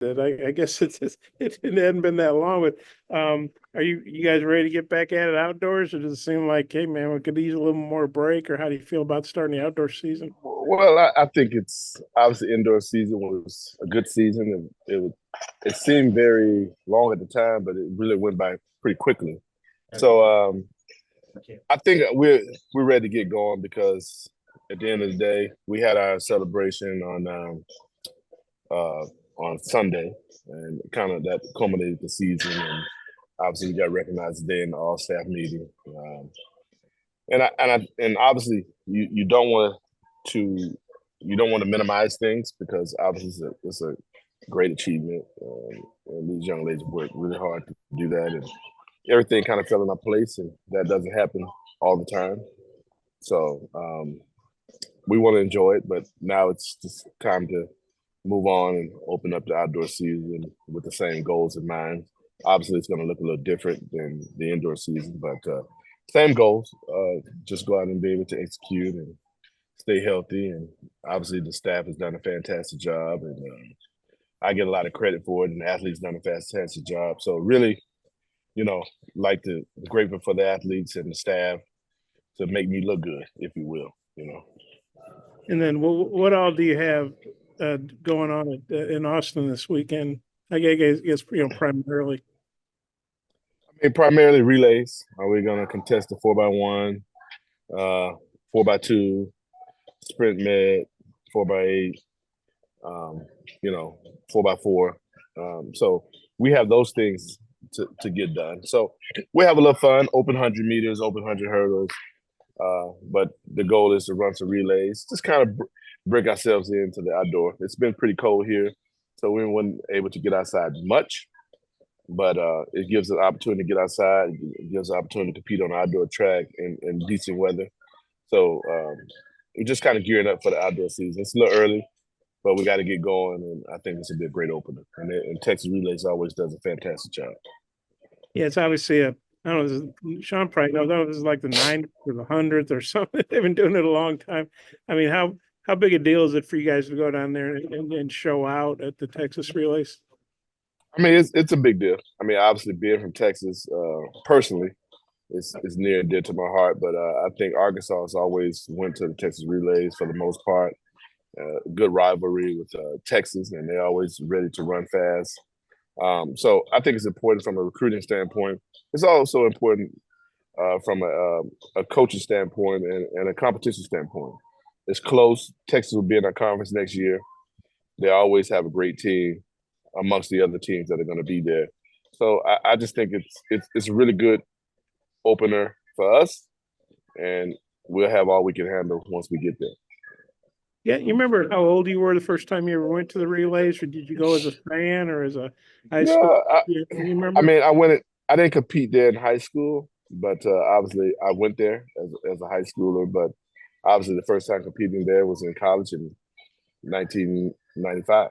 that. I guess it hadn't been that long, but are you guys ready to get back at it outdoors, or does it seem like, hey man, we could use a little more break, or how do you feel about starting the outdoor season? Well, I think it's obviously indoor season was a good season. It seemed very long at the time, but it really went by pretty quickly. So I think we're ready to get going because at the end of the day, we had our celebration uh, on Sunday, and kind of that culminated the season. And obviously, we got recognized today in the all staff meeting. And obviously, you don't want to you don't want to minimize things because obviously it's a great achievement. And these young ladies worked really hard to do that, and everything kind of fell in place, and that doesn't happen all the time. So we want to enjoy it, but now it's just time to move on and open up the outdoor season with the same goals in mind. Obviously, it's going to look a little different than the indoor season, but same goals. Just go out and be able to execute and stay healthy. And obviously, the staff has done a fantastic job, and I get a lot of credit for it, and the athletes done a fantastic job. So really, like to grateful for the athletes and the staff to make me look good, if you will. And then what all do you have going on in Austin this weekend? I guess primarily. I mean, primarily relays. Are we going to contest the 4x1, 4x2, sprint med, 4x8, um, 4x4. So we have those things to get done. So we have a little fun, open 100 meters, open 100 hurdles. But the goal is to run some relays, just kind of break ourselves into the outdoor. It's been pretty cold here, so we weren't able to get outside much. But it gives us an opportunity to get outside. It gives us an opportunity to compete on an outdoor track in decent weather. So we're just kind of gearing up for the outdoor season. It's a little early, but we got to get going, and I think this will be a great opener. And Texas Relays always does a fantastic job. Yeah, it's obviously I don't know, Sean probably knows that was like the 90th or the 100th or something. They've been doing it a long time. I mean, how big a deal is it for you guys to go down there and show out at the Texas Relays? I mean, it's a big deal. I mean, obviously being from Texas, personally, is near and dear to my heart. But I think Arkansas has always went to the Texas Relays for the most part. Good rivalry with Texas, and they're always ready to run fast. So I think it's important from a recruiting standpoint. It's also important from a coaching standpoint and a competition standpoint. It's close. Texas will be in our conference next year. They always have a great team amongst the other teams that are going to be there. So I just think it's a really good opener for us, and we'll have all we can handle once we get there. Yeah, you remember how old you were the first time you ever went to the relays, or did you go as a fan or as a high school? Yeah, You I remember? mean, I didn't compete there in high school, but obviously I went there as a high schooler. But obviously, the first time competing there was in college in 1995.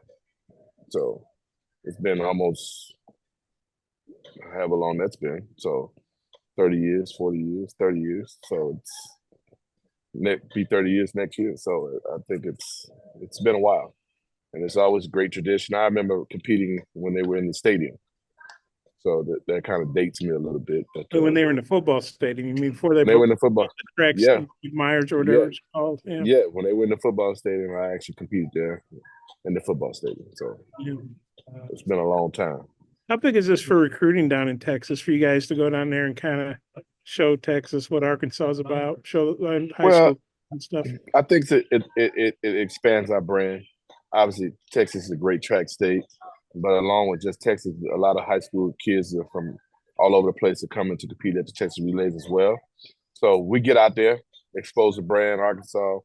So it's been almost however long that's been. So 30 years, 40 years, 30 years. So be 30 years next year. So I think it's been a while. And it's always a great tradition. I remember competing when they were in the stadium. So that kind of dates me a little bit. But When they were in the football stadium, you mean before they when they were broke in the football, the tracks, yeah, Myers or yeah, whatever it's called? Yeah. yeah. When they were in the football stadium, I actually competed there in the football stadium. So Yeah. it's been a long time. How big is this for recruiting down in Texas for you guys to go down there and kind of show Texas what Arkansas is about, show high Well, school and stuff? I think that it expands our brand. Obviously, Texas is a great track state, but along with just Texas, a lot of high school kids are from all over the place are coming to compete at the Texas Relays as well. So we get out there, expose the brand, Arkansas.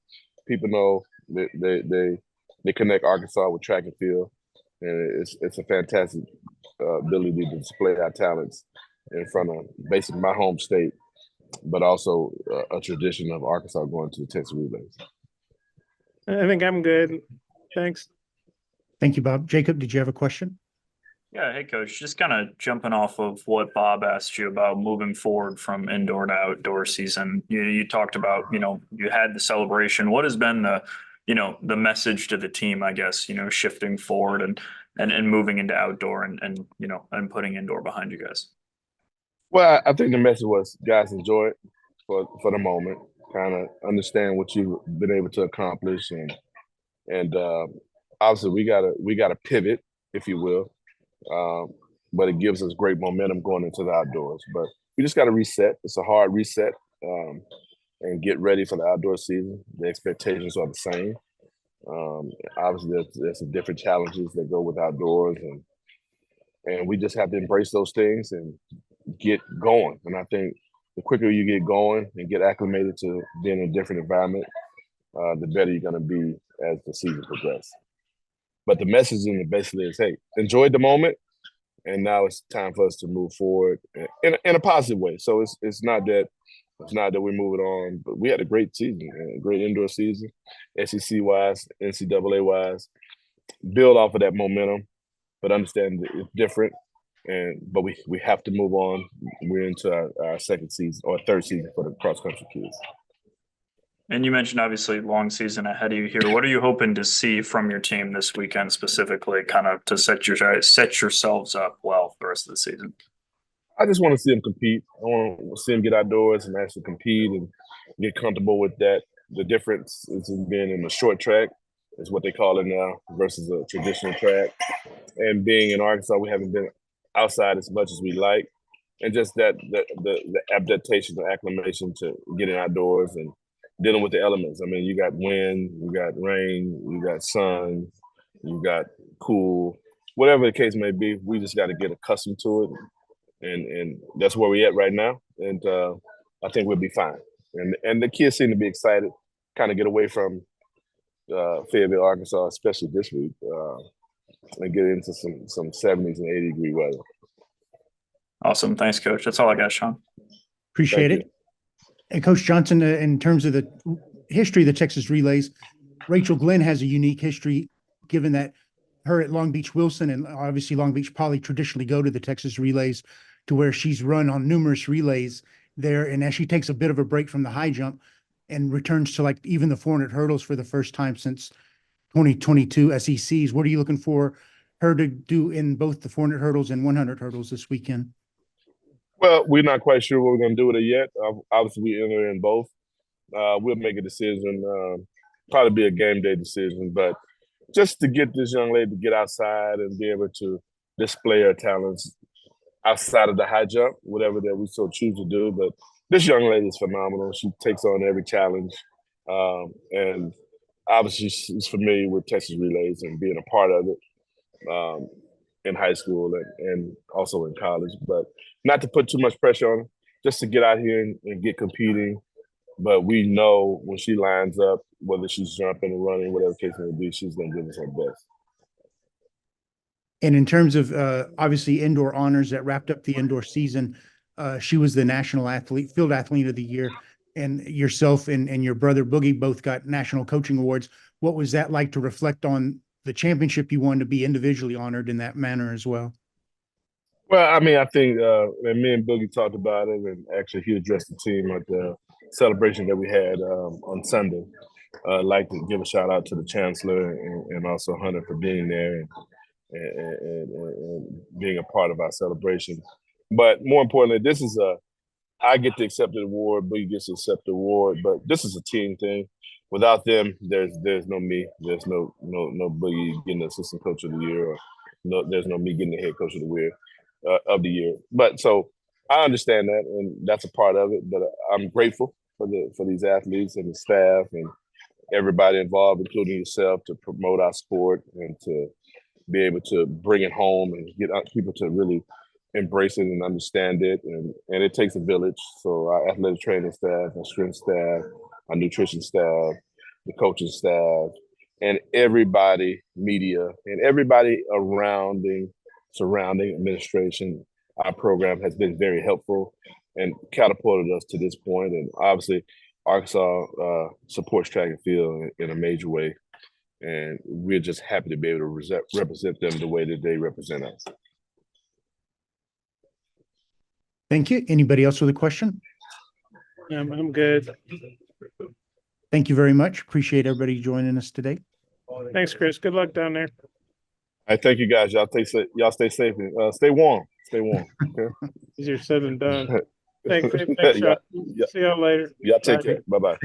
People know they connect Arkansas with track and field, and it's a fantastic ability to display our talents in front of basically my home state, but also a tradition of Arkansas going to the Texas Relays. I think I'm good. Thanks. Thank you, Bob. Jacob, did you have a question? Yeah, hey coach, just kind of jumping off of what Bob asked you about moving forward from indoor to outdoor season. You talked about, you had the celebration. What has been the message to the team, I guess, shifting forward? And and moving into outdoor and and putting indoor behind you guys? Well, I think the message was, guys, enjoy it for the moment. Kind of understand what you've been able to accomplish, and obviously we gotta pivot, if you will. But it gives us great momentum going into the outdoors. But we just got to reset. It's a hard reset, and get ready for the outdoor season. The expectations are the same. Obviously, there's some different challenges that go with outdoors, and we just have to embrace those things and get going. And I think the quicker you get going and get acclimated to being in a different environment, the better you're going to be as the season progresses. But the message in it basically is, hey, enjoy the moment, and now it's time for us to move forward in a positive way. So it's not that we're moving on, but we had a great season, a great indoor season, SEC wise, NCAA wise. Build off of that momentum, but understand that it's different. But we have to move on. We're into our second season or third season for the cross country kids. And you mentioned obviously long season ahead of you here. What are you hoping to see from your team this weekend specifically, kind of to set yourselves up well for the rest of the season? I just want to see them compete. I want to see them get outdoors and actually compete and get comfortable with that. The difference is in being in a short track, is what they call it now, versus a traditional track. And being in Arkansas, we haven't been outside as much as we like, and just that the adaptation, the acclimation to getting outdoors and dealing with the elements. I mean, you got wind, you got rain, you got sun, you got cool, whatever the case may be. We just got to get accustomed to it, and that's where we're at right now. And I think we'll be fine. And the kids seem to be excited, kind of get away from Fayetteville, Arkansas, especially this week, and get into some 70s and 80-degree weather. Awesome. Thanks, Coach. That's all I got, Sean. Appreciate Thank it. And Coach Johnson, in terms of the history of the Texas Relays, Rachel Glenn has a unique history, given that her at Long Beach Wilson and obviously Long Beach Poly traditionally go to the Texas Relays, to where she's run on numerous relays there. And as she takes a bit of a break from the high jump and returns to like even the 400 hurdles for the first time since 2022 SECs, what are you looking for her to do in both the 400 hurdles and 100 hurdles this weekend? Well, we're not quite sure what we're going to do with it yet. Obviously, we enter in both. We'll make a decision, probably be a game day decision, but just to get this young lady to get outside and be able to display her talents outside of the high jump, whatever that we so choose to do. But this young lady is phenomenal. She takes on every challenge. And obviously she's familiar with Texas Relays and being a part of it in high school and also in college. But not to put too much pressure on her, just to get out here and get competing. But we know when she lines up, whether she's jumping or running, whatever case may be, she's going to give us her best. And in terms of obviously indoor honors that wrapped up the indoor season, she was the national field athlete of the year, and yourself and your brother Boogie both got national coaching awards. What was that like to reflect on the championship you won, to be individually honored in that manner as well? Well, I mean, I think and me and Boogie talked about it, and actually he addressed the team at the celebration that we had on Sunday. I'd like to give a shout out to the chancellor and also Hunter for being there and being a part of our celebration. But more importantly, I get to accept the award, Boogie gets to accept the award, but this is a team thing. Without them, there's no me. There's no Boogie getting the assistant coach of the year, or there's no me getting the head coach of the year. But so I understand that, and that's a part of it. But I'm grateful for these athletes and the staff and everybody involved, including yourself, to promote our sport and to be able to bring it home and get people to really embrace it and understand it. And it takes a village. So our athletic training staff, our strength staff, our nutrition staff, the coaching staff, and everybody, media, and everybody surrounding administration. Our program has been very helpful and catapulted us to this point. And obviously, Arkansas supports track and field in a major way. And we're just happy to be able to represent them the way that they represent us. Thank you. Anybody else with a question? I'm good. Thank you very much. Appreciate everybody joining us today. Thanks, Chris. Good luck down there. right, thank you guys. Y'all stay safe and stay warm. Stay warm. Okay. Easier said than done. Thanks, Yeah, Sean. yeah. See y'all later. Y'all take Bye. care. Bye bye.